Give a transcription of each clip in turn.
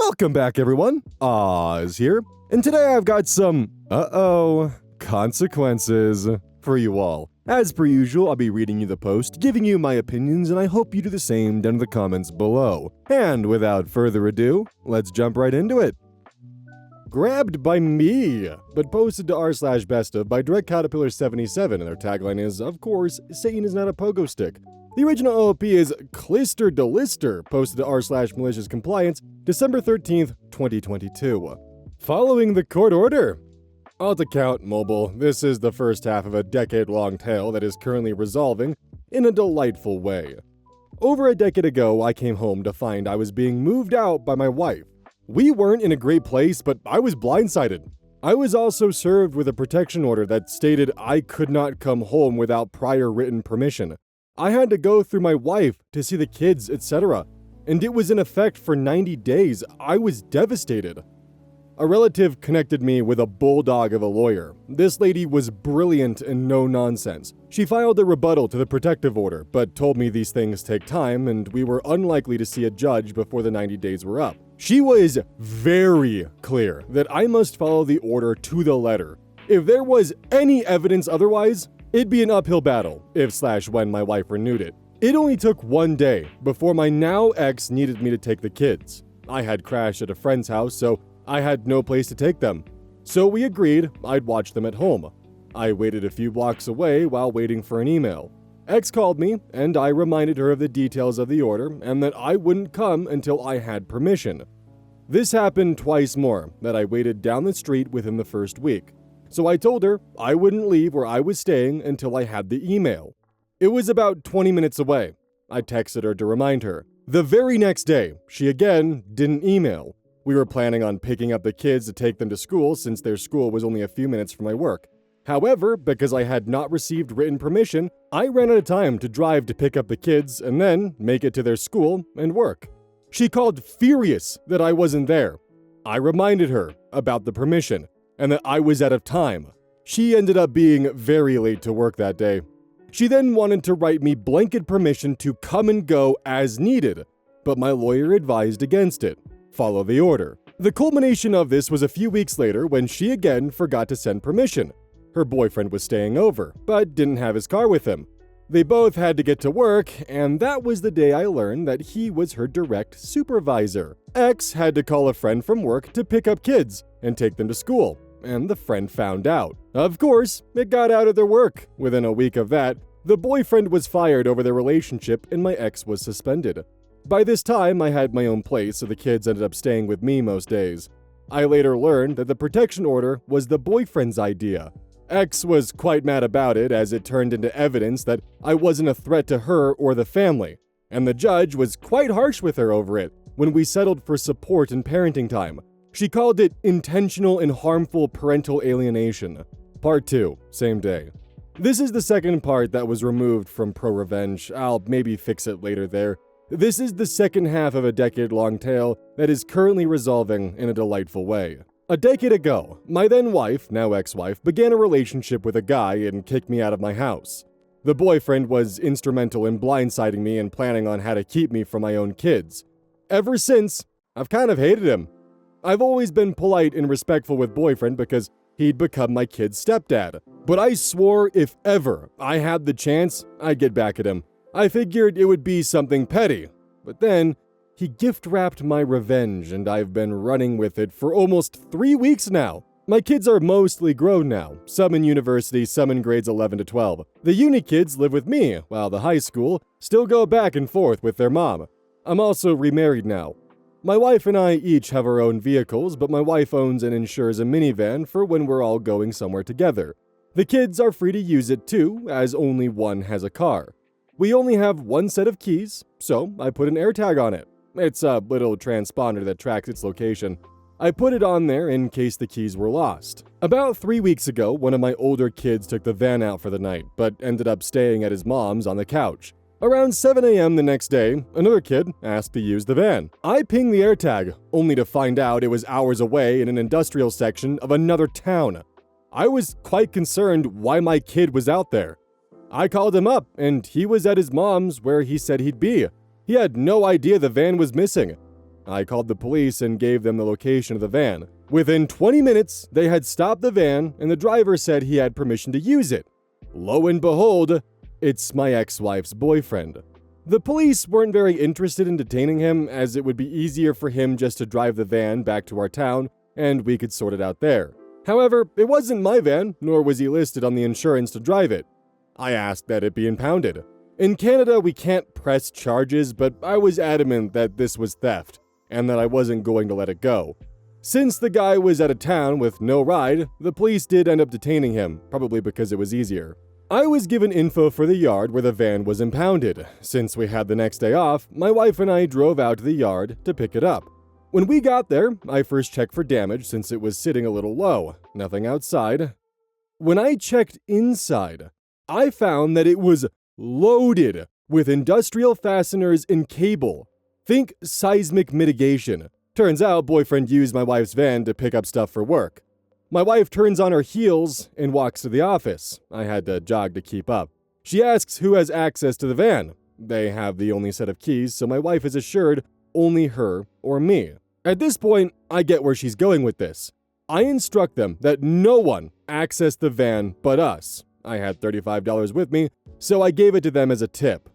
Welcome back, everyone. Oz here, and today I've got some consequences for you all. As per usual, I'll be reading you the post, giving you my opinions, and I hope you do the same down in the comments below. And without further ado, let's jump right into it. Grabbed by me, but posted to r/bestof by Direct Caterpillar 77, and their tagline is, of course, Satan is not a pogo stick. The original OP is Clister de Lister, posted to r/malicious compliance, December 13th, 2022. Following the court order. Alt account mobile, this is the first half of a decade-long tale that is currently resolving in a delightful way. Over a decade ago, I came home to find I was being moved out by my wife. We weren't in a great place, but I was blindsided. I was also served with a protection order that stated I could not come home without prior written permission. I had to go through my wife to see the kids, etc. And it was in effect for 90 days. I was devastated. A relative connected me with a bulldog of a lawyer. This lady was brilliant and no nonsense. She filed a rebuttal to the protective order, but told me these things take time and we were unlikely to see a judge before the 90 days were up. She was very clear that I must follow the order to the letter. If there was any evidence otherwise, it'd be an uphill battle if/when my wife renewed it. It only took one day before my now ex needed me to take the kids. I had crashed at a friend's house, so I had no place to take them. So we agreed I'd watch them at home. I waited a few blocks away while waiting for an email. Ex called me, and I reminded her of the details of the order and that I wouldn't come until I had permission. This happened twice more, that I waited down the street within the first week. So I told her I wouldn't leave where I was staying until I had the email. It was about 20 minutes away. I texted her to remind her. The very next day, she again didn't email. We were planning on picking up the kids to take them to school since their school was only a few minutes from my work. However, because I had not received written permission, I ran out of time to drive to pick up the kids and then make it to their school and work. She called furious that I wasn't there. I reminded her about the permission and that I was out of time. She ended up being very late to work that day. She then wanted to write me blanket permission to come and go as needed, but my lawyer advised against it. Follow the order. The culmination of this was a few weeks later when she again forgot to send permission. Her boyfriend was staying over, but didn't have his car with him. They both had to get to work, and that was the day I learned that he was her direct supervisor. Ex had to call a friend from work to pick up kids and take them to school, and the friend found out. Of course, it got out of their work. Within a week of that, the boyfriend was fired over their relationship and my ex was suspended. By this time, I had my own place, so the kids ended up staying with me most days. I later learned that the protection order was the boyfriend's idea. Ex was quite mad about it as it turned into evidence that I wasn't a threat to her or the family, and the judge was quite harsh with her over it when we settled for support and parenting time. She called it intentional and harmful parental alienation. Part 2, same day. This is the second part that was removed from Pro Revenge. I'll maybe fix it later there. This is the second half of a decade-long tale that is currently resolving in a delightful way. A decade ago, my then wife, now ex-wife, began a relationship with a guy and kicked me out of my house. The boyfriend was instrumental in blindsiding me and planning on how to keep me from my own kids. Ever since, I've kind of hated him. I've always been polite and respectful with boyfriend because he'd become my kid's stepdad. But I swore if ever I had the chance, I'd get back at him. I figured it would be something petty. But then, he gift-wrapped my revenge and I've been running with it for almost 3 weeks now. My kids are mostly grown now, some in university, some in grades 11 to 12. The uni kids live with me, while the high school still go back and forth with their mom. I'm also remarried now. My wife and I each have our own vehicles, but my wife owns and insures a minivan for when we're all going somewhere together. The kids are free to use it too, as only one has a car. We only have one set of keys, so I put an AirTag on it. It's a little transponder that tracks its location. I put it on there in case the keys were lost. About 3 weeks ago, one of my older kids took the van out for the night, but ended up staying at his mom's on the couch. Around 7 a.m. the next day, another kid asked to use the van. I pinged the AirTag, only to find out it was hours away in an industrial section of another town. I was quite concerned why my kid was out there. I called him up, and he was at his mom's where he said he'd be. He had no idea the van was missing. I called the police and gave them the location of the van. Within 20 minutes, they had stopped the van and the driver said he had permission to use it. Lo and behold, it's my ex-wife's boyfriend. The police weren't very interested in detaining him, as it would be easier for him just to drive the van back to our town and we could sort it out there. However, it wasn't my van, nor was he listed on the insurance to drive it. I asked that it be impounded. In Canada, we can't press charges, but I was adamant that this was theft, and that I wasn't going to let it go. Since the guy was out of town with no ride, the police did end up detaining him, probably because it was easier. I was given info for the yard where the van was impounded. Since we had the next day off, my wife and I drove out to the yard to pick it up. When we got there, I first checked for damage since it was sitting a little low. Nothing outside. When I checked inside, I found that it was loaded with industrial fasteners and cable. Think seismic mitigation. Turns out boyfriend used my wife's van to pick up stuff for work. My wife turns on her heels and walks to the office. I had to jog to keep up. She asks who has access to the van. They have the only set of keys, so my wife is assured only her or me. At this point, I get where she's going with this. I instruct them that no one access the van but us. I had $35 with me, so I gave it to them as a tip.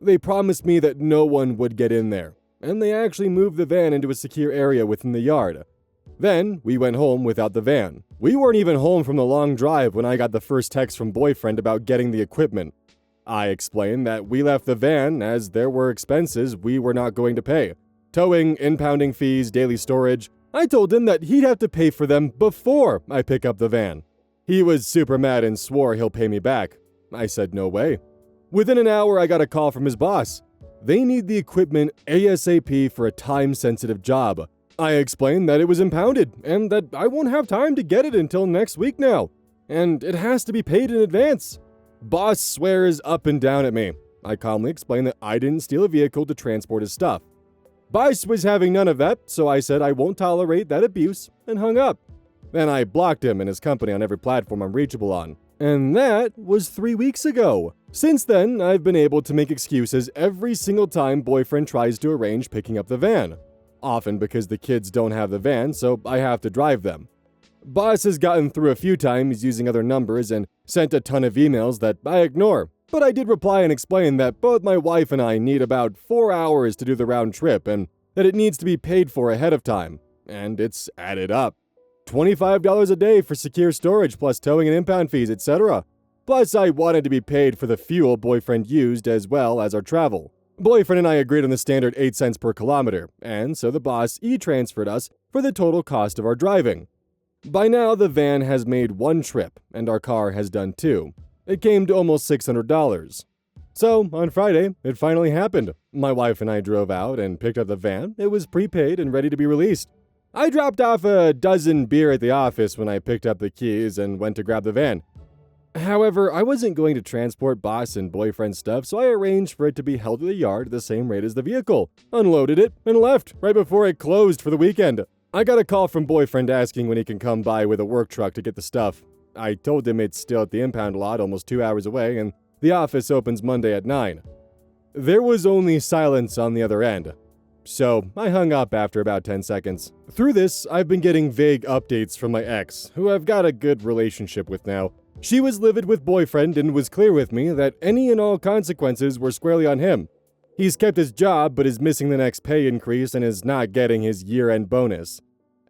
They promised me that no one would get in there, and they actually moved the van into a secure area within the yard. Then, we went home without the van. We weren't even home from the long drive when I got the first text from boyfriend about getting the equipment. I explained that we left the van as there were expenses we were not going to pay. Towing, impounding fees, daily storage. I told him that he'd have to pay for them before I pick up the van. He was super mad and swore he'll pay me back. I said no way. Within an hour, I got a call from his boss. They need the equipment ASAP for a time-sensitive job. I explained that it was impounded and that I won't have time to get it until next week now, and it has to be paid in advance. Boss swears up and down at me. I calmly explained that I didn't steal a vehicle to transport his stuff. Boss was having none of that, so I said I won't tolerate that abuse and hung up. Then I blocked him and his company on every platform I'm reachable on. And that was 3 weeks ago. Since then, I've been able to make excuses every single time boyfriend tries to arrange picking up the van. Often because the kids don't have the van, so I have to drive them. Boss has gotten through a few times using other numbers and sent a ton of emails that I ignore. But I did reply and explain that both my wife and I need about 4 hours to do the round trip and that it needs to be paid for ahead of time. And it's added up. $25 a day for secure storage plus towing and impound fees, etc. Plus I wanted to be paid for the fuel boyfriend used as well as our travel. Boyfriend and I agreed on the standard 8 cents per kilometer, and so the boss e-transferred us for the total cost of our driving. By now, the van has made 1 trip, and our car has done 2. It came to almost $600. So, on Friday, it finally happened. My wife and I drove out and picked up the van. It was prepaid and ready to be released. I dropped off a dozen beer at the office when I picked up the keys and went to grab the van. However, I wasn't going to transport boss and boyfriend stuff, so I arranged for it to be held at the yard at the same rate as the vehicle, unloaded it, and left right before it closed for the weekend. I got a call from boyfriend asking when he can come by with a work truck to get the stuff. I told him it's still at the impound lot almost 2 hours away, and the office opens Monday at 9. There was only silence on the other end. So, I hung up after about 10 seconds. Through this, I've been getting vague updates from my ex, who I've got a good relationship with now. She was livid with boyfriend and was clear with me that any and all consequences were squarely on him. He's kept his job but is missing the next pay increase and is not getting his year-end bonus.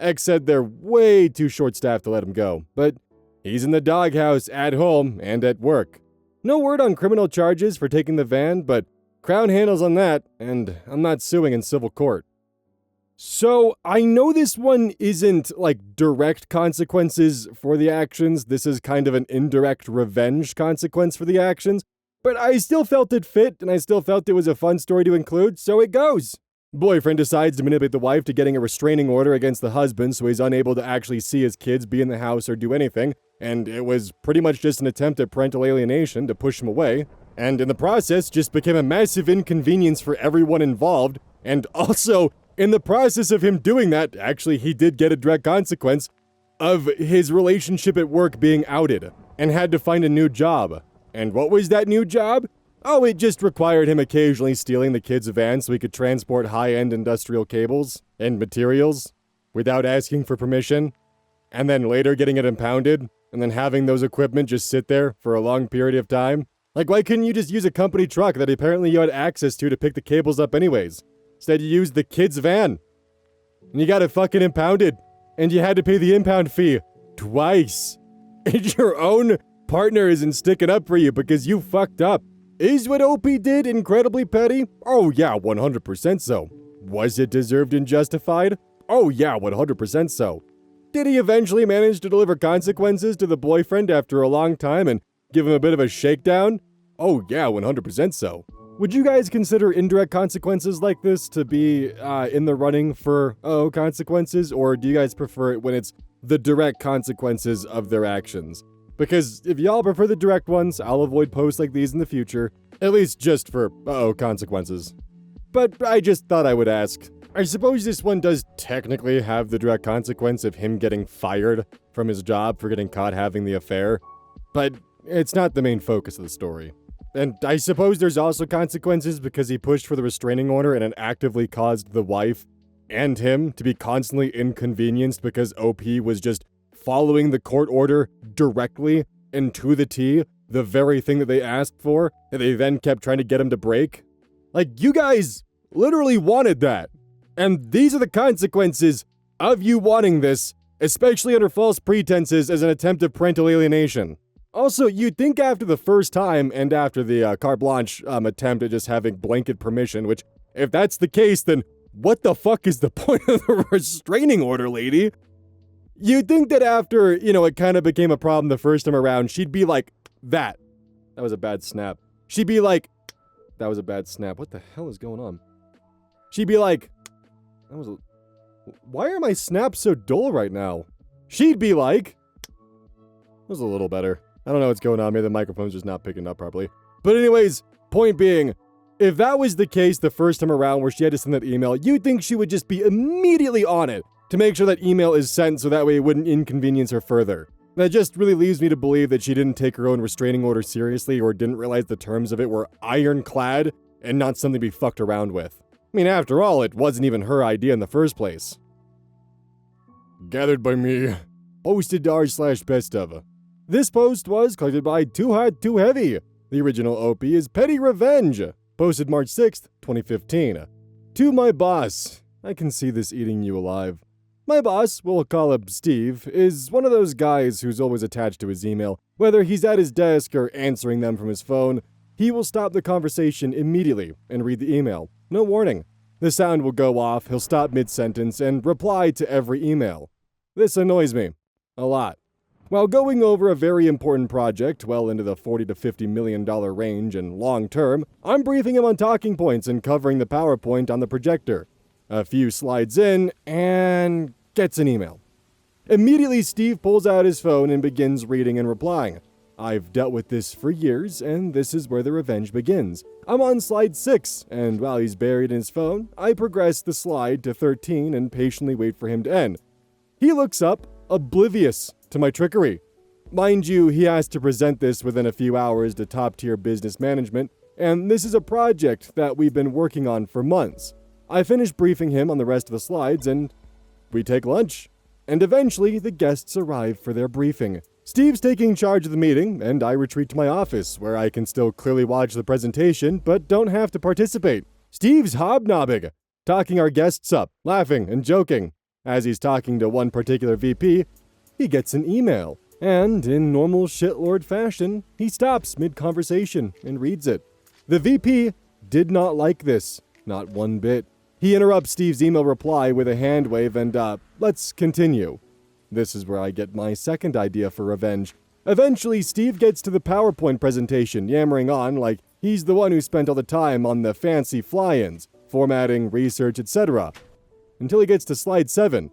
Ex said they're way too short-staffed to let him go, but he's in the doghouse at home and at work. No word on criminal charges for taking the van, but Crown handles on that, and I'm not suing in civil court. So, I know this one isn't, direct consequences for the actions. This is kind of an indirect revenge consequence for the actions. But I still felt it fit, and I still felt it was a fun story to include, so it goes. Boyfriend decides to manipulate the wife to getting a restraining order against the husband so he's unable to actually see his kids, be in the house, or do anything. And it was pretty much just an attempt at parental alienation to push him away. And in the process, just became a massive inconvenience for everyone involved. And also, in the process of him doing that, actually he did get a direct consequence of his relationship at work being outed and had to find a new job. And what was that new job? Oh, it just required him occasionally stealing the kid's van so he could transport high-end industrial cables and materials without asking for permission, and then later getting it impounded, and then having those equipment just sit there for a long period of time. Like, why couldn't you just use a company truck that apparently you had access to pick the cables up anyways? Instead, you used the kid's van. And you got it fucking impounded. And you had to pay the impound fee twice. And your own partner isn't sticking up for you because you fucked up. Is what OP did incredibly petty? Oh yeah, 100% so. Was it deserved and justified? Oh yeah, 100% so. Did he eventually manage to deliver consequences to the boyfriend after a long time and give him a bit of a shakedown? Oh yeah, 100% so. Would you guys consider indirect consequences like this to be in the running for UhOhConsequences, or do you guys prefer it when it's the direct consequences of their actions? Because if y'all prefer the direct ones, I'll avoid posts like these in the future, at least just for UhOhConsequences. But I just thought I would ask. I suppose this one does technically have the direct consequence of him getting fired from his job for getting caught having the affair, but it's not the main focus of the story. And I suppose there's also consequences because he pushed for the restraining order and it actively caused the wife and him to be constantly inconvenienced because OP was just following the court order directly and to the T, the very thing that they asked for, that they then kept trying to get him to break. Like, you guys literally wanted that. And these are the consequences of you wanting this, especially under false pretenses as an attempt of parental alienation. Also, you'd think after the first time and after the carte blanche attempt at just having blanket permission, which, if that's the case, then what the fuck is the point of the restraining order, lady? You'd think that after, it kind of became a problem the first time around, she'd be like, that was a bad snap. She'd be like, that was a bad snap. What the hell is going on? She'd be like, why are my snaps so dull right now? She'd be like, that was a little better. I don't know what's going on. Maybe the microphone's just not picking up properly. But anyways, point being, if that was the case the first time around where she had to send that email, you'd think she would just be immediately on it to make sure that email is sent so that way it wouldn't inconvenience her further. That just really leaves me to believe that she didn't take her own restraining order seriously or didn't realize the terms of it were ironclad and not something to be fucked around with. I mean, after all, it wasn't even her idea in the first place. Gathered by me. Posted r/best of. This post was collected by Too Hot Too Heavy. The original OP is Petty Revenge. Posted March 6th, 2015. To my boss. I can see this eating you alive. My boss, we'll call him Steve, is one of those guys who's always attached to his email. Whether he's at his desk or answering them from his phone, he will stop the conversation immediately and read the email. No warning. The sound will go off, he'll stop mid-sentence, and reply to every email. This annoys me. A lot. While going over a very important project well into the $40 to $50 million range and long term, I'm briefing him on talking points and covering the PowerPoint on the projector. A few slides in, and gets an email. Immediately, Steve pulls out his phone and begins reading and replying. I've dealt with this for years, and this is where the revenge begins. I'm on slide 6, and while he's buried in his phone, I progress the slide to 13 and patiently wait for him to end. He looks up, oblivious to my trickery. Mind you, he has to present this within a few hours to top-tier business management, and this is a project that we've been working on for months. I finish briefing him on the rest of the slides, and we take lunch. And eventually, the guests arrive for their briefing. Steve's taking charge of the meeting, and I retreat to my office, where I can still clearly watch the presentation, but don't have to participate. Steve's hobnobbing, talking our guests up, laughing and joking. As he's talking to one particular VP, he gets an email, and in normal shitlord fashion, he stops mid-conversation and reads it. The VP did not like this, not one bit. He interrupts Steve's email reply with a hand wave and, let's continue. This is where I get my second idea for revenge. Eventually, Steve gets to the PowerPoint presentation, yammering on like he's the one who spent all the time on the fancy fly-ins, formatting, research, etc. Until he gets to slide 7.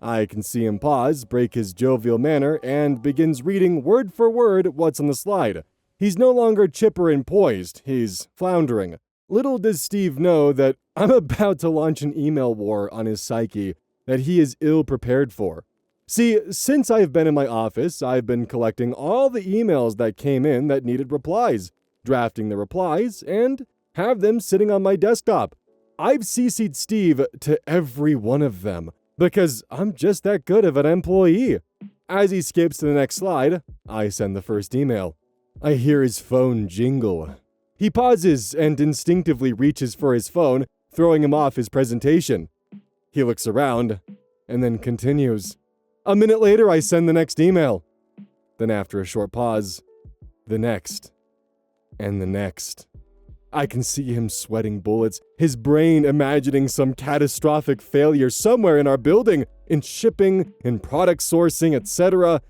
I can see him pause, break his jovial manner, and begins reading word for word what's on the slide. He's no longer chipper and poised, he's floundering. Little does Steve know that I'm about to launch an email war on his psyche that he is ill prepared for. See, since I've been in my office, I've been collecting all the emails that came in that needed replies, drafting the replies, and have them sitting on my desktop. I've CC'd Steve to every one of them, because I'm just that good of an employee. As he skips to the next slide, I send the first email. I hear his phone jingle. He pauses and instinctively reaches for his phone, throwing him off his presentation. He looks around, and then continues. A minute later, I send the next email. Then after a short pause, the next, and the next. I can see him sweating bullets, his brain imagining some catastrophic failure somewhere in our building, in shipping, in product sourcing, etc.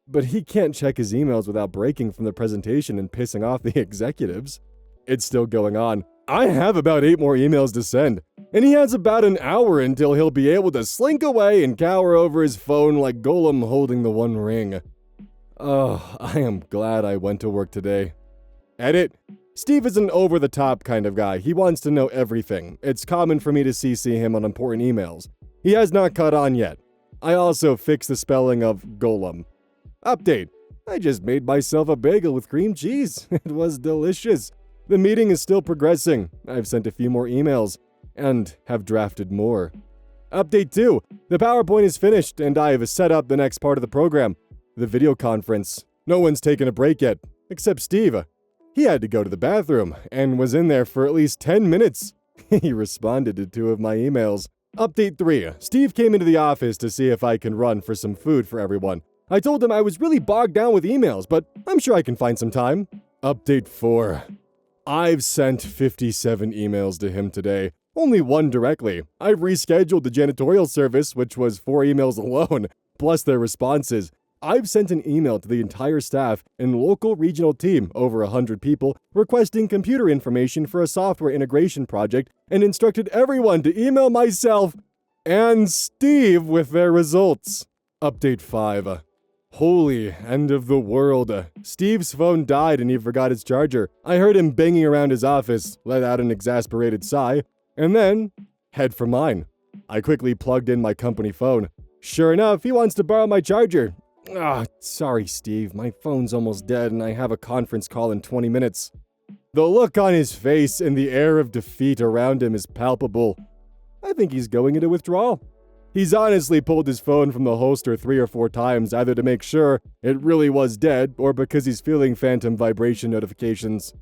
But he can't check his emails without breaking from the presentation and pissing off the executives. It's still going on. I have about 8 more emails to send, and he has about an hour until he'll be able to slink away and cower over his phone like Golem holding the One Ring. Oh, I am glad I went to work today. Edit. Steve is an over-the-top kind of guy. He wants to know everything. It's common for me to CC him on important emails. He has not caught on yet. I also fixed the spelling of Golem. Update. I just made myself a bagel with cream cheese. It was delicious. The meeting is still progressing. I've sent a few more emails and have drafted more. Update 2. The PowerPoint is finished and I've set up the next part of the program. The video conference. No one's taken a break yet, except Steve. He had to go to the bathroom and was in there for at least 10 minutes. He responded to 2 of my emails. Update 3. Steve came into the office to see if I can run for some food for everyone. I told him I was really bogged down with emails, but I'm sure I can find some time. Update 4. I've sent 57 emails to him today. Only 1 directly. I've rescheduled the janitorial service, which was 4 emails alone, plus their responses. I've sent an email to the entire staff and local regional team, over 100 people, requesting computer information for a software integration project and instructed everyone to email myself and Steve with their results. Update 5. Holy end of the world. Steve's phone died and he forgot his charger. I heard him banging around his office, let out an exasperated sigh, and then head for mine. I quickly plugged in my company phone. Sure enough, he wants to borrow my charger. Sorry, Steve. My phone's almost dead and I have a conference call in 20 minutes. The look on his face and the air of defeat around him is palpable. I think he's going into withdrawal. He's honestly pulled his phone from the holster 3 or 4 times, either to make sure it really was dead or because he's feeling phantom vibration notifications.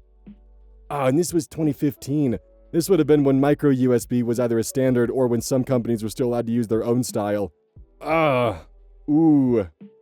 And this was 2015. This would have been when micro USB was either a standard or when some companies were still allowed to use their own style.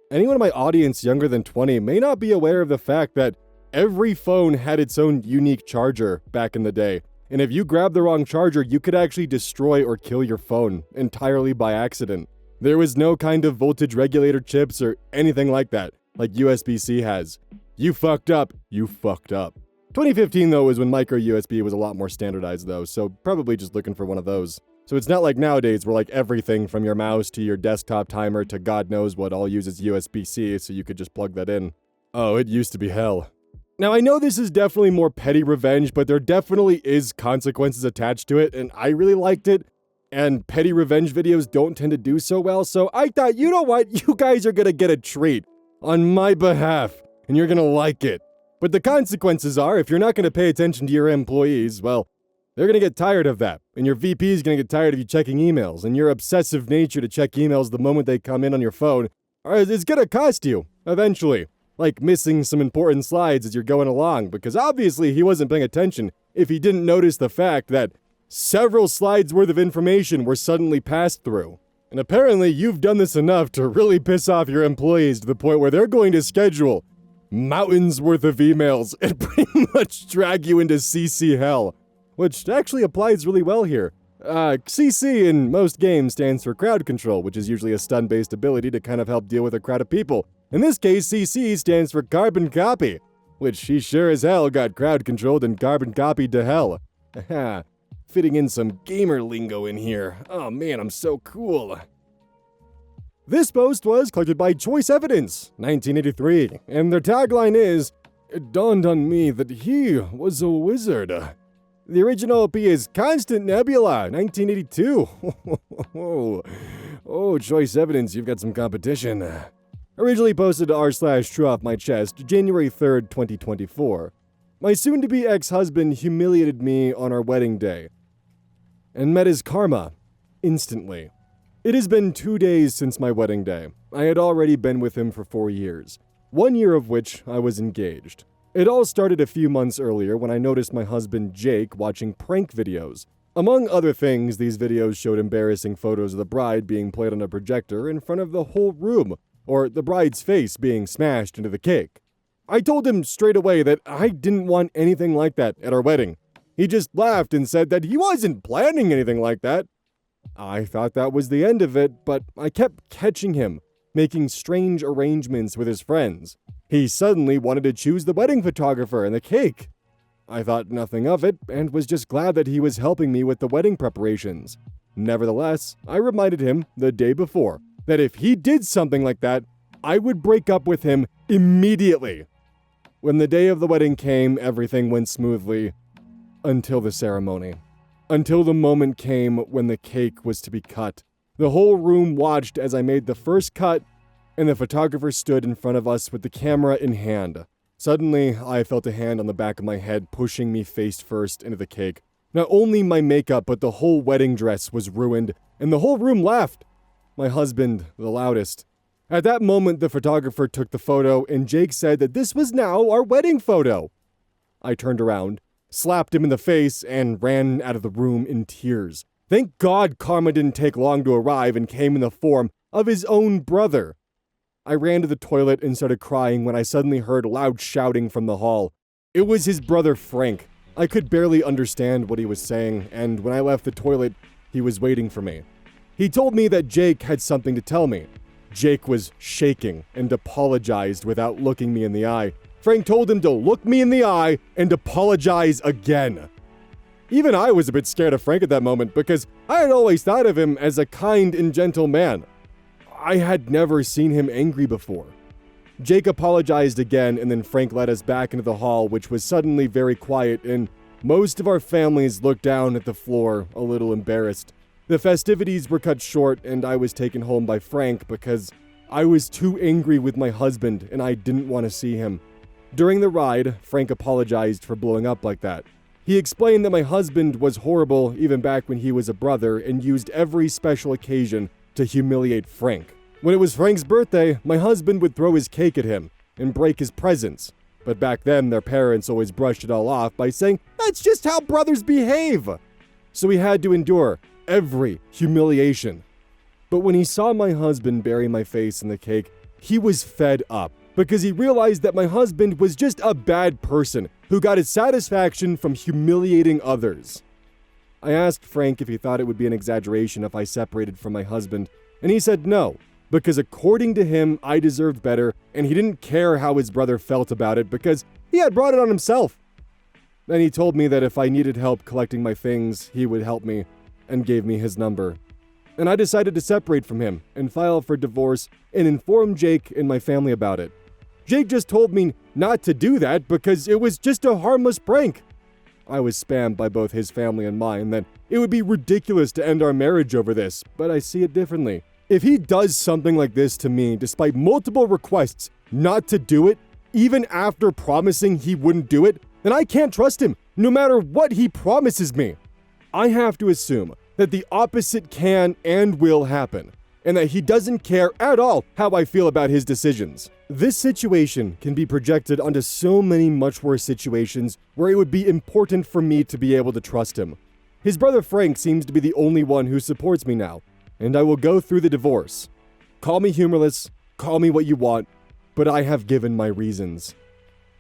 Anyone in my audience younger than 20 may not be aware of the fact that every phone had its own unique charger back in the day. And if you grabbed the wrong charger, you could actually destroy or kill your phone entirely by accident. There was no kind of voltage regulator chips or anything like that, like USB-C has. You fucked up, you fucked up. 2015 though was when micro USB was a lot more standardized though, so probably just looking for one of those. So it's not like nowadays where like everything from your mouse to your desktop timer to God knows what all uses USB-C, so you could just plug that in. Oh, it used to be hell. Now I know this is definitely more petty revenge, but there definitely is consequences attached to it, and I really liked it. And petty revenge videos don't tend to do so well, so I thought, you know what, you guys are gonna get a treat on my behalf, and you're gonna like it. But the consequences are, if you're not gonna pay attention to your employees, well, they're gonna get tired of that, and your VP is gonna get tired of you checking emails, and your obsessive nature to check emails the moment they come in on your phone is gonna cost you, eventually. Like missing some important slides as you're going along, because obviously he wasn't paying attention if he didn't notice the fact that several slides worth of information were suddenly passed through. And apparently you've done this enough to really piss off your employees to the point where they're going to schedule mountains worth of emails and pretty much drag you into CC hell, which actually applies really well here. CC in most games stands for crowd control, which is usually a stun-based ability to kind of help deal with a crowd of people. In this case, CC stands for carbon copy, which he sure as hell got crowd controlled and carbon copied to hell. Haha, fitting in some gamer lingo in here. Oh man, I'm so cool. This post was collected by Choice Evidence, 1983, and their tagline is, "It dawned on me that he was a wizard." The original OP is Constant Nebula, 1982. Oh, Choice Evidence, you've got some competition. Originally posted to r/True Off My Chest, January 3rd, 2024. My soon-to-be ex-husband humiliated me on our wedding day and met his karma instantly. It has been 2 days since my wedding day. I had already been with him for 4 years, 1 year of which I was engaged. It all started a few months earlier when I noticed my husband Jake watching prank videos. Among other things, these videos showed embarrassing photos of the bride being played on a projector in front of the whole room, or the bride's face being smashed into the cake. I told him straight away that I didn't want anything like that at our wedding. He just laughed and said that he wasn't planning anything like that. I thought that was the end of it, but I kept catching him making strange arrangements with his friends. He suddenly wanted to choose the wedding photographer and the cake. I thought nothing of it and was just glad that he was helping me with the wedding preparations. Nevertheless, I reminded him the day before that if he did something like that, I would break up with him immediately. When the day of the wedding came, everything went smoothly until the ceremony. Until the moment came when the cake was to be cut. The whole room watched as I made the first cut, and the photographer stood in front of us with the camera in hand. Suddenly, I felt a hand on the back of my head pushing me face first into the cake. Not only my makeup, but the whole wedding dress was ruined, and the whole room laughed. My husband, the loudest. At that moment, the photographer took the photo, and Jake said that this was now our wedding photo. I turned around, slapped him in the face, and ran out of the room in tears. Thank God karma didn't take long to arrive and came in the form of his own brother. I ran to the toilet and started crying when I suddenly heard loud shouting from the hall. It was his brother Frank. I could barely understand what he was saying, and when I left the toilet, he was waiting for me. He told me that Jake had something to tell me. Jake was shaking and apologized without looking me in the eye. Frank told him to look me in the eye and apologize again. Even I was a bit scared of Frank at that moment because I had always thought of him as a kind and gentle man. I had never seen him angry before. Jake apologized again, and then Frank led us back into the hall, which was suddenly very quiet, and most of our families looked down at the floor, a little embarrassed. The festivities were cut short, and I was taken home by Frank because I was too angry with my husband and I didn't want to see him. During the ride, Frank apologized for blowing up like that. He explained that my husband was horrible even back when he was a brother and used every special occasion to humiliate Frank. When it was Frank's birthday, my husband would throw his cake at him and break his presents. But back then, their parents always brushed it all off by saying, "That's just how brothers behave." So he had to endure every humiliation. But when he saw my husband bury my face in the cake, he was fed up because he realized that my husband was just a bad person who got his satisfaction from humiliating others. I asked Frank if he thought it would be an exaggeration if I separated from my husband, and he said no, because according to him, I deserved better, and he didn't care how his brother felt about it because he had brought it on himself. Then he told me that if I needed help collecting my things, he would help me, and gave me his number. And I decided to separate from him and file for divorce and inform Jake and my family about it. Jake just told me not to do that because it was just a harmless prank. I was spammed by both his family and mine that it would be ridiculous to end our marriage over this, but I see it differently. If he does something like this to me, despite multiple requests not to do it, even after promising he wouldn't do it, then I can't trust him, no matter what he promises me. I have to assume that the opposite can and will happen, and that he doesn't care at all how I feel about his decisions. This situation can be projected onto so many much worse situations where it would be important for me to be able to trust him. His brother Frank seems to be the only one who supports me now, and I will go through the divorce. Call me humorless, call me what you want, but I have given my reasons.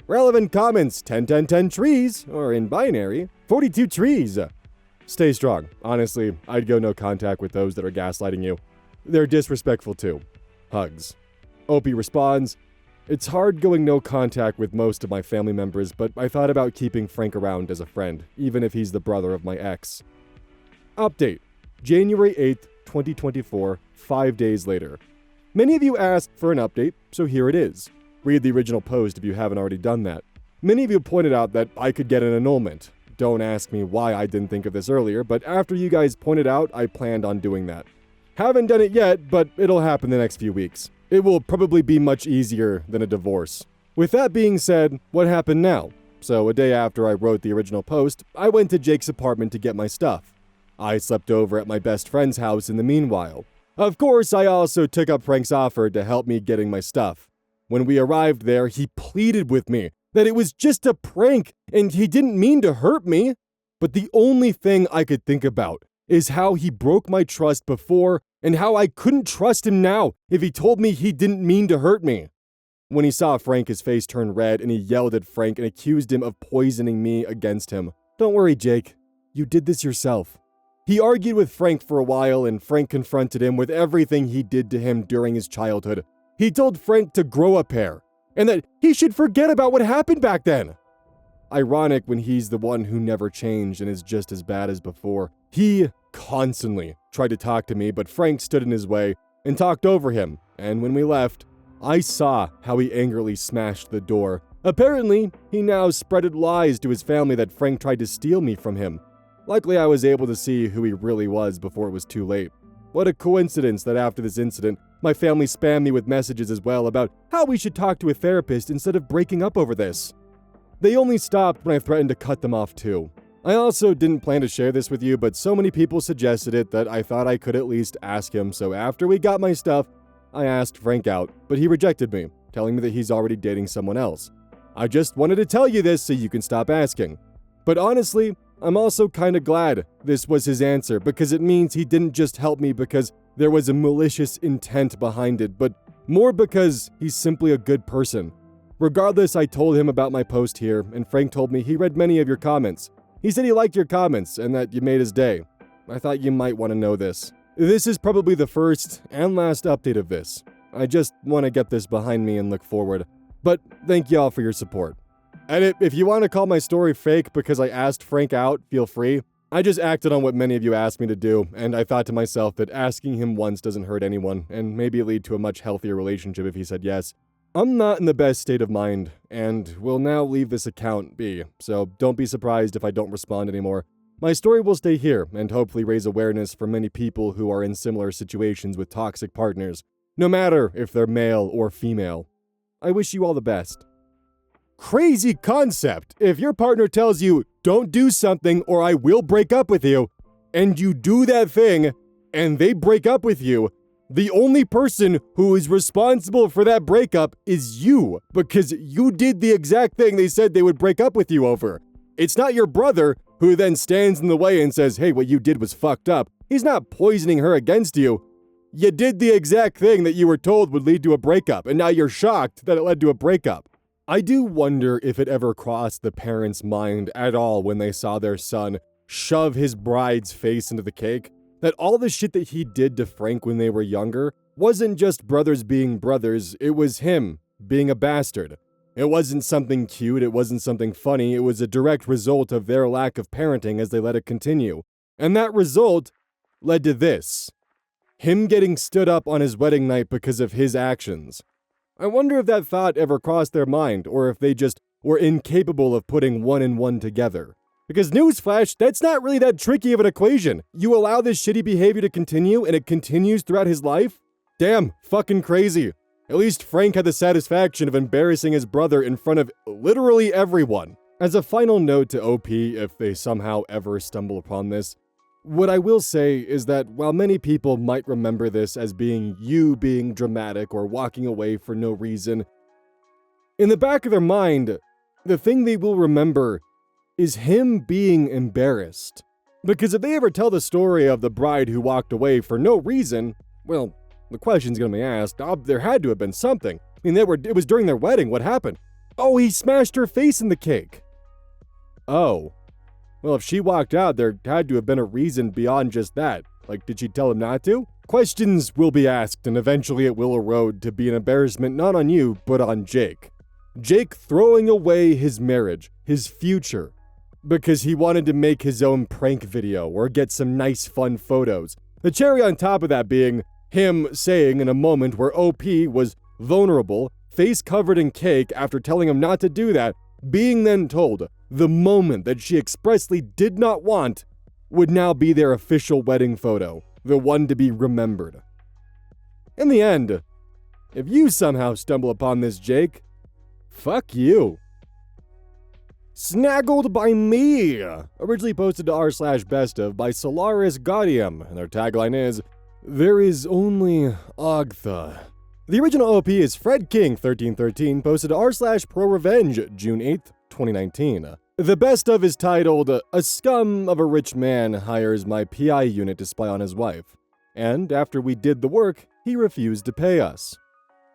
Relevant comments, 10 trees, or in binary, 42 trees. Stay strong. Honestly, I'd go no contact with those that are gaslighting you. They're disrespectful too. Hugs. Opie responds, "It's hard going no contact with most of my family members, but I thought about keeping Frank around as a friend, even if he's the brother of my ex." Update. January 8th, 2024, 5 days later. Many of you asked for an update, so here it is. Read the original post if you haven't already done that. Many of you pointed out that I could get an annulment. Don't ask me why I didn't think of this earlier, but after you guys pointed out, I planned on doing that. Haven't done it yet, but it'll happen the next few weeks. It will probably be much easier than a divorce. With that being said, what happened now? so a day after I wrote the original post, I went to Jake's apartment to get my stuff. I slept over at my best friend's house in the meanwhile. Of course, I also took up Frank's offer to help me getting my stuff. When we arrived there, he pleaded with me that it was just a prank and he didn't mean to hurt me. But the only thing I could think about is how he broke my trust before and how I couldn't trust him now if he told me he didn't mean to hurt me. When he saw Frank, his face turned red and he yelled at Frank and accused him of poisoning me against him. Don't worry, Jake. You did this yourself. He argued with Frank for a while and Frank confronted him with everything he did to him during his childhood. He told Frank to grow a pair and that he should forget about what happened back then. Ironic when he's the one who never changed and is just as bad as before. He constantly tried to talk to me, but Frank stood in his way and talked over him, and when we left, I saw how he angrily smashed the door. Apparently, he now spreaded lies to his family that Frank tried to steal me from him. Luckily, I was able to see who he really was before it was too late. What a coincidence that after this incident, my family spammed me with messages as well about how we should talk to a therapist instead of breaking up over this. They only stopped when I threatened to cut them off too. I also didn't plan to share this with you, but so many people suggested it that I thought I could at least ask him, so after we got my stuff, I asked Frank out, but he rejected me, telling me that he's already dating someone else. I just wanted to tell you this so you can stop asking. But honestly, I'm also kinda glad this was his answer because it means he didn't just help me because there was a malicious intent behind it, but more because he's simply a good person. Regardless, I told him about my post here, and Frank told me he read many of your comments. He said he liked your comments and that you made his day. I thought you might want to know this. This is probably the first and last update of this. I just want to get this behind me and look forward. But thank y'all for your support. And if you want to call my story fake because I asked Frank out, feel free. I just acted on what many of you asked me to do, and I thought to myself that asking him once doesn't hurt anyone, and maybe lead to a much healthier relationship if he said yes. I'm not in the best state of mind, and will now leave this account be, so don't be surprised if I don't respond anymore. My story will stay here, and hopefully raise awareness for many people who are in similar situations with toxic partners, no matter if they're male or female. I wish you all the best. Crazy concept! If your partner tells you, don't do something or I will break up with you, and you do that thing, and they break up with you, the only person who is responsible for that breakup is you, because you did the exact thing they said they would break up with you over. It's not your brother who then stands in the way and says, hey, what you did was fucked up. He's not poisoning her against you. You did the exact thing that you were told would lead to a breakup, and now you're shocked that it led to a breakup. I do wonder if it ever crossed the parents' mind at all when they saw their son shove his bride's face into the cake, that all the shit that he did to Frank when they were younger wasn't just brothers being brothers, it was him being a bastard. It wasn't something cute, it wasn't something funny, it was a direct result of their lack of parenting as they let it continue. And that result led to this. Him getting stood up on his wedding night because of his actions. I wonder if that thought ever crossed their mind, or if they just were incapable of putting one and one together. Because newsflash, that's not really that tricky of an equation. You allow this shitty behavior to continue, and it continues throughout his life? Damn, fucking crazy. At least Frank had the satisfaction of embarrassing his brother in front of literally everyone. As a final note to OP, if they somehow ever stumble upon this, what I will say is that while many people might remember this as being you being dramatic or walking away for no reason, in the back of their mind, the thing they will remember is him being embarrassed. Because if they ever tell the story of the bride who walked away for no reason, well, the question's gonna be asked, there had to have been something. I mean, it was during their wedding, what happened? Oh, he smashed her face in the cake. Oh. Well, if she walked out, there had to have been a reason beyond just that. Like, did she tell him not to? Questions will be asked, and eventually it will erode to be an embarrassment not on you, but on Jake. Jake throwing away his marriage, his future, because he wanted to make his own prank video or get some nice fun photos. The cherry on top of that being him saying in a moment where OP was vulnerable, face covered in cake after telling him not to do that, being then told the moment that she expressly did not want would now be their official wedding photo, the one to be remembered. In the end, if you somehow stumble upon this, Jake, fuck you. Snaggled by me! Originally posted to r/bestof by Solaris Gaudium, and their tagline is, "There is only Agtha." The original OP is Fred King 1313, posted to r/ProRevenge, June 8th, 2019. The best of is titled, "A scum of a rich man hires my PI unit to spy on his wife. And after we did the work, he refused to pay us.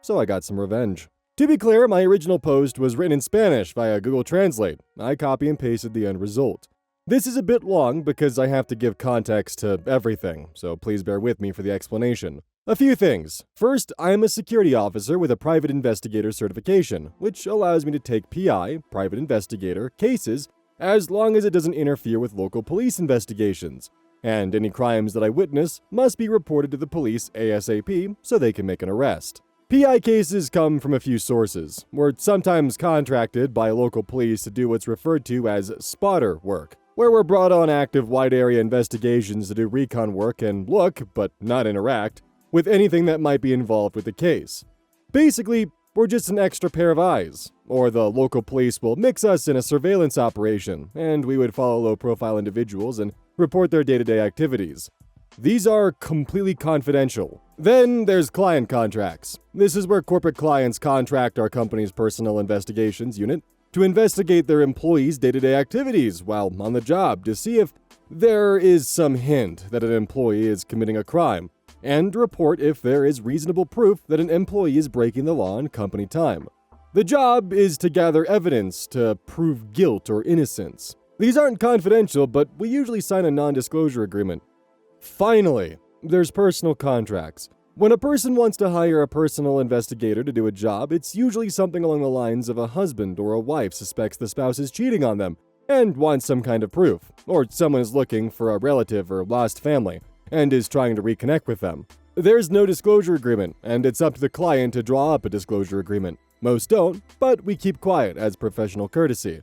So I got some revenge." To be clear, my original post was written in Spanish via Google Translate. I copy and pasted the end result. This is a bit long because I have to give context to everything, so please bear with me for the explanation. A few things. First, I am a security officer with a private investigator certification, which allows me to take PI, private investigator, cases, as long as it doesn't interfere with local police investigations. And any crimes that I witness must be reported to the police ASAP so they can make an arrest. PI cases come from a few sources. We're sometimes contracted by local police to do what's referred to as spotter work, where we're brought on active wide area investigations to do recon work and look, but not interact, with anything that might be involved with the case. Basically, we're just an extra pair of eyes, or the local police will mix us in a surveillance operation, and we would follow low-profile individuals and report their day-to-day activities. These are completely confidential. Then there's client contracts. This is where corporate clients contract our company's personnel investigations unit to investigate their employees' day-to-day activities while on the job to see if there is some hint that an employee is committing a crime, and report if there is reasonable proof that an employee is breaking the law on company time. The job is to gather evidence to prove guilt or innocence. These aren't confidential, but we usually sign a non-disclosure agreement. Finally, there's personal contracts. When a person wants to hire a personal investigator to do a job, it's usually something along the lines of a husband or a wife suspects the spouse is cheating on them and wants some kind of proof, or someone is looking for a relative or lost family and is trying to reconnect with them. There's no disclosure agreement, and it's up to the client to draw up a disclosure agreement. Most don't, but we keep quiet as professional courtesy.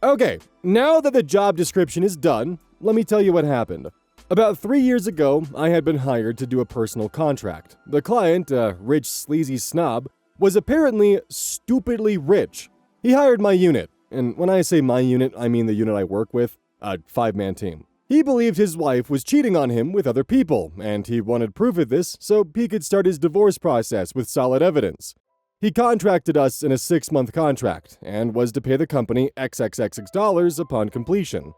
Okay, now that the job description is done, let me tell you what happened. About 3 years ago, I had been hired to do a personal contract. The client, a rich, sleazy snob, was apparently stupidly rich. He hired my unit, and when I say my unit, I mean the unit I work with, a 5-man team. He believed his wife was cheating on him with other people, and he wanted proof of this so he could start his divorce process with solid evidence. He contracted us in a 6-month contract, and was to pay the company $XXX upon completion.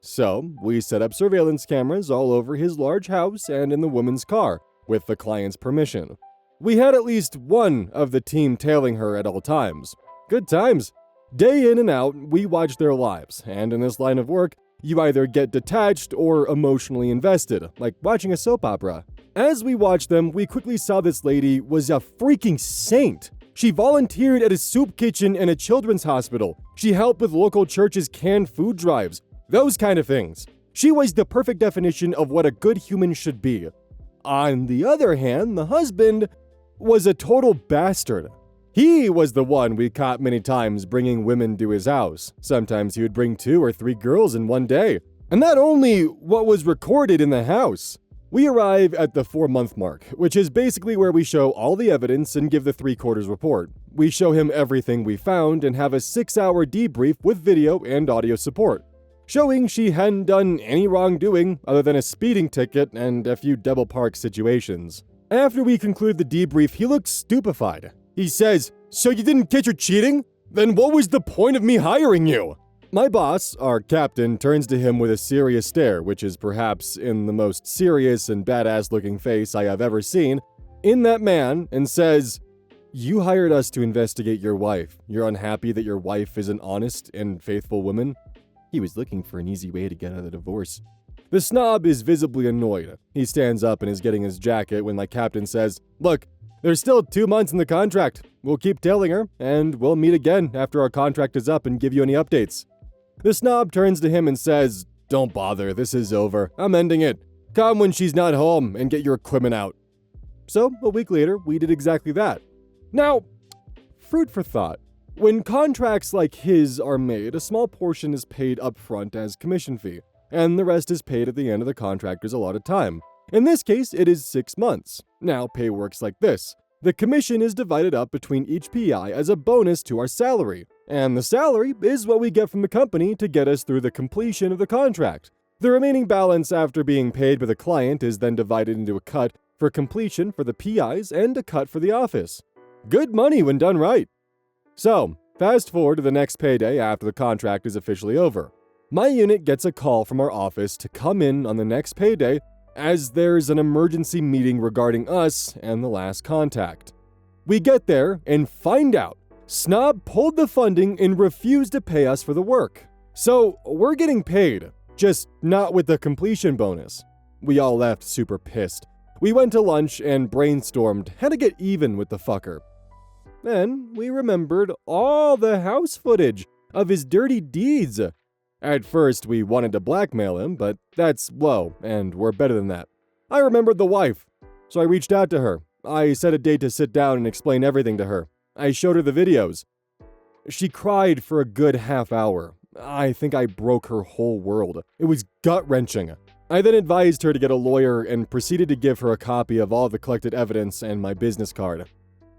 So, we set up surveillance cameras all over his large house and in the woman's car, with the client's permission. We had at least one of the team tailing her at all times. Good times. Day in and out, we watched their lives, and in this line of work, you either get detached or emotionally invested, like watching a soap opera. As we watched them, we quickly saw this lady was a freaking saint. She volunteered at a soup kitchen and a children's hospital. She helped with local churches' canned food drives. Those kind of things. She was the perfect definition of what a good human should be. On the other hand, the husband was a total bastard. He was the one we caught many times bringing women to his house. Sometimes he would bring 2 or 3 girls in one day. And not only what was recorded in the house. We arrive at the 4-month mark, which is basically where we show all the evidence and give the 3/4 report. We show him everything we found and have a 6-hour debrief with video and audio support, showing she hadn't done any wrongdoing other than a speeding ticket and a few double park situations. After we conclude the debrief, he looks stupefied. He says, "So you didn't catch her cheating? Then what was the point of me hiring you?" My boss, our captain, turns to him with a serious stare, which is perhaps in the most serious and badass-looking face I have ever seen, in that man, and says, "You hired us to investigate your wife. You're unhappy that your wife is an honest and faithful woman?" He was looking for an easy way to get out of the divorce. The snob is visibly annoyed. He stands up and is getting his jacket when my captain says, "Look, there's still 2 months in the contract. We'll keep tailing her, and we'll meet again after our contract is up and give you any updates." The snob turns to him and says, "Don't bother, this is over. I'm ending it. Come when she's not home and get your equipment out." So, a week later, we did exactly that. Now, food for thought. When contracts like his are made, a small portion is paid upfront as commission fee, and the rest is paid at the end of the contractor's allotted time. In this case, it is 6 months. Now, pay works like this. The commission is divided up between each PI as a bonus to our salary, and the salary is what we get from the company to get us through the completion of the contract. The remaining balance after being paid by the client is then divided into a cut for completion for the PIs and a cut for the office. Good money when done right. So, fast forward to the next payday after the contract is officially over. My unit gets a call from our office to come in on the next payday as there's an emergency meeting regarding us and the last contact. We get there and find out Snob pulled the funding and refused to pay us for the work. So, we're getting paid, just not with the completion bonus. We all left super pissed. We went to lunch and brainstormed how to get even with the fucker. Then we remembered all the house footage of his dirty deeds. At first, we wanted to blackmail him, but that's low, and we're better than that. I remembered the wife, so I reached out to her. I set a date to sit down and explain everything to her. I showed her the videos. She cried for a good half hour. I think I broke her whole world. It was gut-wrenching. I then advised her to get a lawyer and proceeded to give her a copy of all the collected evidence and my business card.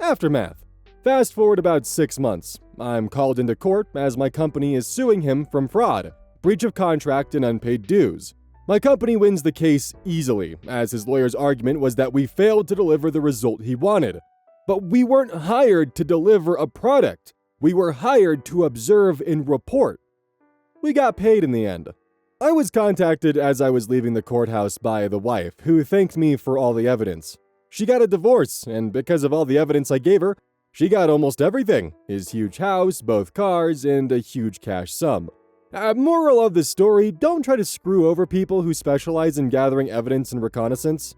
Aftermath. Fast forward about 6 months. I'm called into court as my company is suing him from fraud, breach of contract, and unpaid dues. My company wins the case easily, as his lawyer's argument was that we failed to deliver the result he wanted. But we weren't hired to deliver a product. We were hired to observe and report. We got paid in the end. I was contacted as I was leaving the courthouse by the wife, who thanked me for all the evidence. She got a divorce, and because of all the evidence I gave her, she got almost everything: his huge house, both cars, and a huge cash sum. Moral of the story, don't try to screw over people who specialize in gathering evidence and reconnaissance.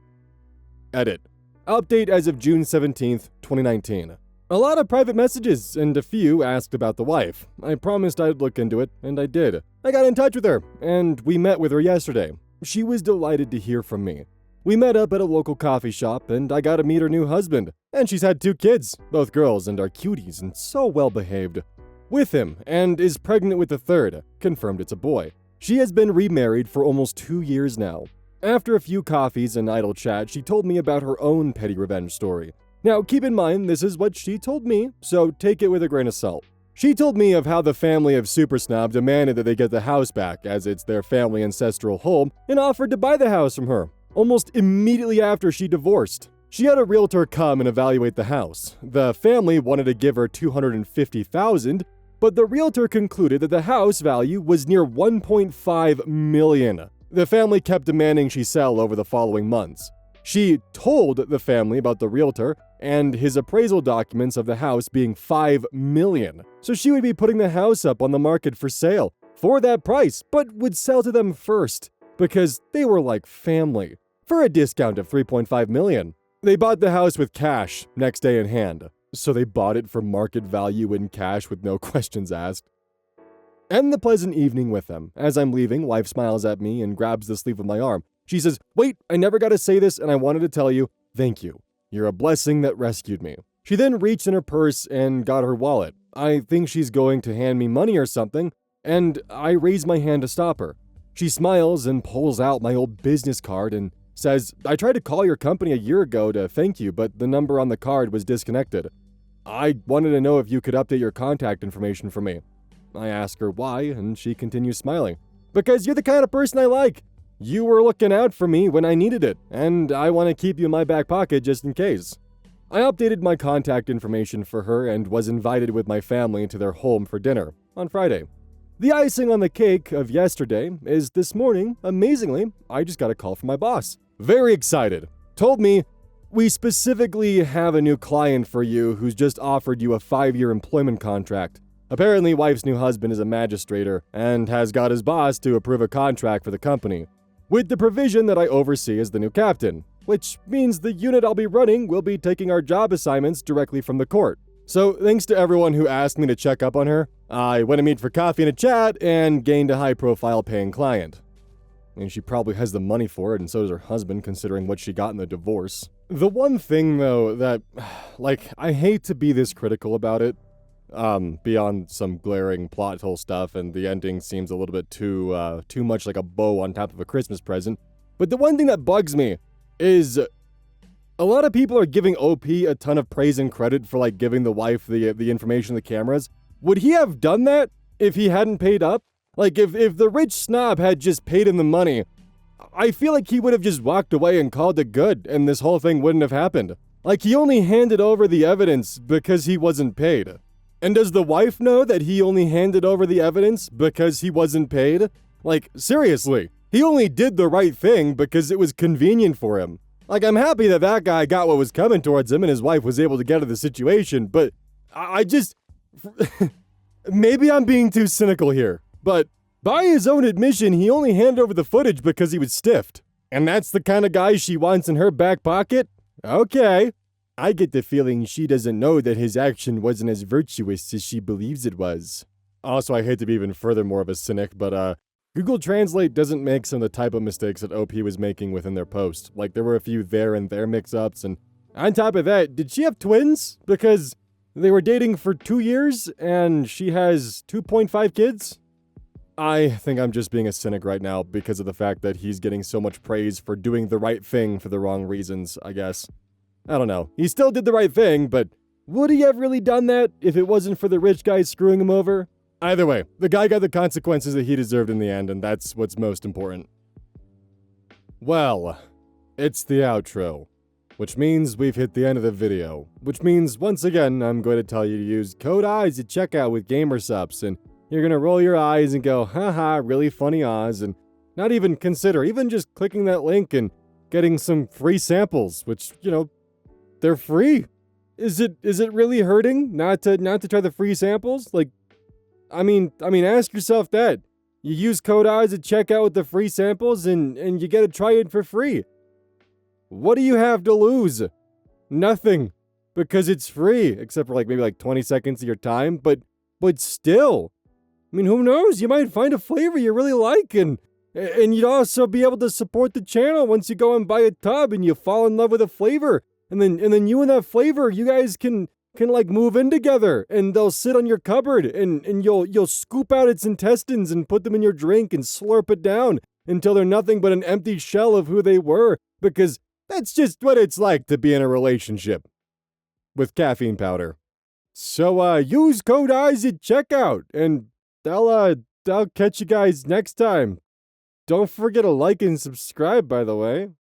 Edit. Update as of June 17th, 2019. A lot of private messages, and a few asked about the wife. I promised I'd look into it, and I did. I got in touch with her, and we met with her yesterday. She was delighted to hear from me. We met up at a local coffee shop, and I got to meet her new husband. And she's had 2 kids, both girls, and are cuties and so well behaved. With him, and is pregnant with the 3rd, confirmed it's a boy. She has been remarried for almost 2 years now. After a few coffees and idle chat, she told me about her own petty revenge story. Now, keep in mind, this is what she told me, so take it with a grain of salt. She told me of how the family of Super Snob demanded that they get the house back, as it's their family ancestral home, and offered to buy the house from her, almost immediately after she divorced. She had a realtor come and evaluate the house. The family wanted to give her $250,000, but the realtor concluded that the house value was near $1.5 million. The family kept demanding she sell over the following months. She told the family about the realtor and his appraisal documents of the house being $5 million. So she would be putting the house up on the market for sale for that price, but would sell to them first because they were like family, for a discount of $3.5 million. They bought the house with cash next day in hand. So they bought it for market value in cash with no questions asked. End the pleasant evening with them. As I'm leaving, wife smiles at me and grabs the sleeve of my arm. She says, "Wait, I never got to say this and I wanted to tell you, thank you. You're a blessing that rescued me." She then reached in her purse and got her wallet. I think she's going to hand me money or something, and I raise my hand to stop her. She smiles and pulls out my old business card and says, "I tried to call your company a year ago to thank you, but the number on the card was disconnected. I wanted to know if you could update your contact information for me." I ask her why, and she continues smiling. "Because you're the kind of person I like. You were looking out for me when I needed it, and I want to keep you in my back pocket just in case." I updated my contact information for her and was invited with my family to their home for dinner on Friday. The icing on the cake of yesterday is this morning, amazingly, I just got a call from my boss. Very excited. Told me, "We specifically have a new client for you who's just offered you a 5-year employment contract. Apparently, wife's new husband is a magistrator and has got his boss to approve a contract for the company, with the provision that I oversee as the new captain, which means the unit I'll be running will be taking our job assignments directly from the court. So thanks to everyone who asked me to check up on her. I went to meet for coffee and a chat and gained a high-profile paying client." And she probably has the money for it, and so does her husband, considering what she got in the divorce. The one thing, though, that, I hate to be this critical about it, beyond some glaring plot hole stuff, and the ending seems a little bit too much like a bow on top of a Christmas present. But the one thing that bugs me is A lot of people are giving OP a ton of praise and credit for like giving the wife the information, the cameras. Would he have done that if he hadn't paid up? Like if the rich snob had just paid him the money, I feel like he would have just walked away and called it good and this whole thing wouldn't have happened. Like he only handed over the evidence because he wasn't paid. And does the wife know that he only handed over the evidence because he wasn't paid? Like, seriously, he only did the right thing because it was convenient for him. Like, I'm happy that that guy got what was coming towards him and his wife was able to get out of the situation, but I just... Maybe I'm being too cynical here, but by his own admission, he only handed over the footage because he was stiffed. And that's the kind of guy she wants in her back pocket? Okay. I get the feeling she doesn't know that his action wasn't as virtuous as she believes it was. Also, I hate to be even further more of a cynic, but Google Translate doesn't make some of the type of mistakes that OP was making within their post. Like, there were a few there and there mix-ups, and on top of that, did she have twins? Because they were dating for 2 years, and she has 2.5 kids? I think I'm just being a cynic right now because of the fact that he's getting so much praise for doing the right thing for the wrong reasons, I guess. I don't know. He still did the right thing, but would he have really done that if it wasn't for the rich guy screwing him over? Either way, the guy got the consequences that he deserved in the end, and that's what's most important. Well, it's the outro, which means we've hit the end of the video, which means, once again, I'm going to tell you to use code Eyes at checkout with Gamersupps, and you're going to roll your eyes and go, haha, really funny Oz, and not even consider even just clicking that link and getting some free samples, which, you know, they're free. Is it really hurting not to try the free samples? Like, I mean, ask yourself that. You use code Eyes at checkout with the free samples and you get to try it for free. What do you have to lose? Nothing. Because it's free, except for maybe 20 seconds of your time, but still. I mean, who knows? You might find a flavor you really like and you'd also be able to support the channel once you go and buy a tub and you fall in love with a flavor. And then you and that flavor, you guys can move in together and they'll sit on your cupboard and you'll scoop out its intestines and put them in your drink and slurp it down until they're nothing but an empty shell of who they were, because that's just what it's like to be in a relationship with caffeine powder. So use code Eyes at checkout and I'll catch you guys next time. Don't forget to like and subscribe, by the way.